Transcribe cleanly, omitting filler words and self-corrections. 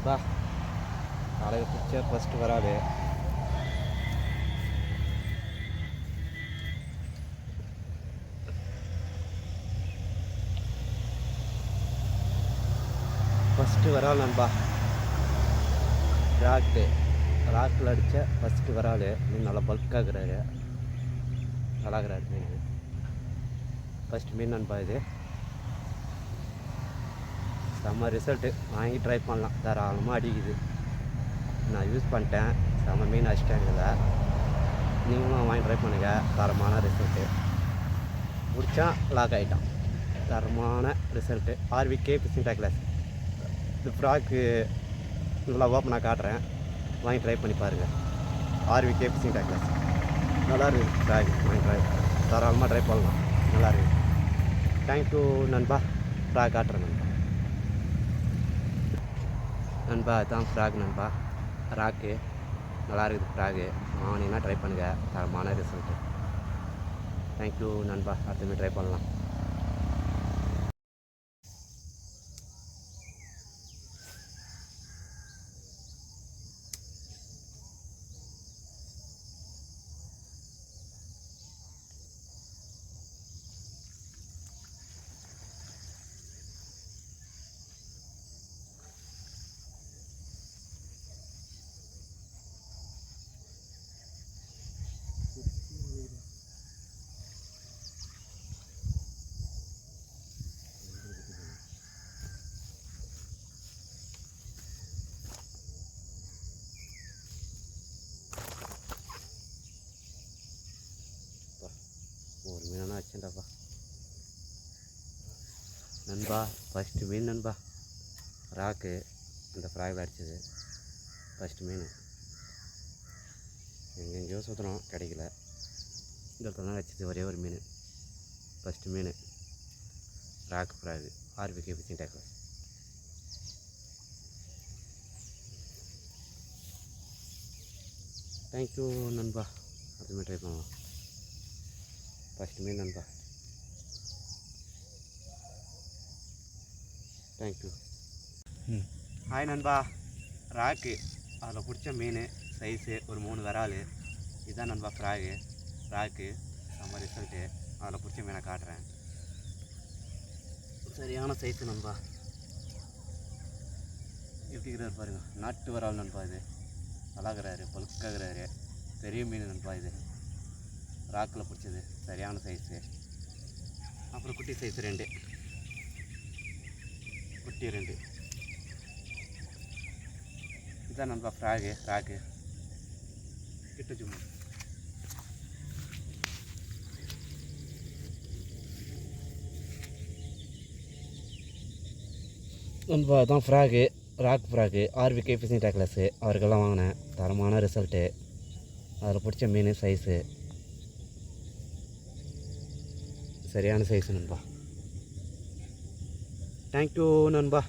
நண்பா, காலையில் பிடிச்ச ஃபஸ்ட்டு வராது. ஃபஸ்ட்டு வரால் நண்பா, ராக்கில் அடித்த ஃபஸ்ட்டு வரால். மீன் நல்லா பல்காகிறாரு, நல்லாகிறாரு மீன். ஃபஸ்ட்டு மீன் நண்பா, இது செம்ம ரிசல்ட்டு. வாங்கி ட்ரை பண்ணலாம், தாராளமாக அடிக்குது. நான் யூஸ் பண்ணிட்டேன், செம்ம மீன் அடிச்சிட்டேன். இதில் நீங்களும் வாங்கி ட்ரை பண்ணுங்கள், தரமான ரிசல்ட்டு. முடித்தா லாக் ஆகிட்டான், தரமான ரிசல்ட்டு. RVK phishing டேக்லஸ். இந்த ஃப்ராக்கு நல்லா ஓப்பனாக காட்டுறேன், வாங்கி ட்ரை பண்ணி பாருங்கள். ஆர்விகே ஃபிஷிங் டேக்லஸ் நல்லா இருக்குது ஃப்ராக், வாங்கி ட்ரை தாராளமாக ட்ரை பண்ணலாம், நல்லா இருக்குது. தேங்க்யூ நண்பா. ஃப்ராக் காட்டுறேன் நண்பா, அதுதான் ஃப்ராக் நண்பா, ராக்கு நல்லா இருக்குது ஃப்ராகு. வாங்கினீங்கன்னா ட்ரை பண்ணுங்கள், தரமான ரிசல்ட்டு. தேங்க்யூ நண்பா, அடுத்தது ட்ரை பண்ணலாம். ஒரு மீனான ஆச்சுண்டாப்பா நண்பா. ஃபஸ்ட்டு மீன் நண்பா, ராக்கு இந்த ஃப்ராகில் அடித்தது ஃபஸ்ட்டு மீன். எங்கெங்கேயோ சுற்றுறோம், கிடைக்கல. இந்த இடத்துல தான் அடிச்சது ஒரே ஒரு மீன், ஃபஸ்ட்டு மீன் ராக்கு ஃப்ராகு, ஆர்விகே ஃபிஷிங் டேக்லஸ். தேங்க்யூ நண்பா, அதுமாதிரி ட்ரை பண்ணலாம். ஃபஸ்ட்டு மீன் நண்பா, தேங்க்யூ. ஹாய் நண்பா, ராக்கு அதில் பிடிச்ச மீன் சைஸு ஒரு 3 விரால். இதுதான் நண்பா ஃப்ராகு, ராக்கு செம்ம ரிசல்ட்டு. அதில் பிடிச்ச மீனை காட்டுறேன், சரியான சைஸு நண்பா. எப்படிங்கிறாரு பாருங்கள், நாட்டு விரால் நண்பா. இது நல்லாகிறாரு, பல்காகிறாரு, பெரிய மீன் நண்பா. இது ராக்கில் பிடிச்சது, சரியான சைஸு. அப்புறம் குட்டி சைஸ் 2 குட்டி 2. இதுதான் நண்பா ஃப்ராகு, ராக்கு கிட்ட சும்மா நண்பா. அதுதான் frog, rock frog, RVK fishing tackles. அவருக்கெல்லாம் வாங்கினேன், தரமான ரிசல்ட்டு. அதில் பிடிச்ச மீன் சைஸு சரியான சைஸு நண்பா. தேங்க்யூ நண்பா.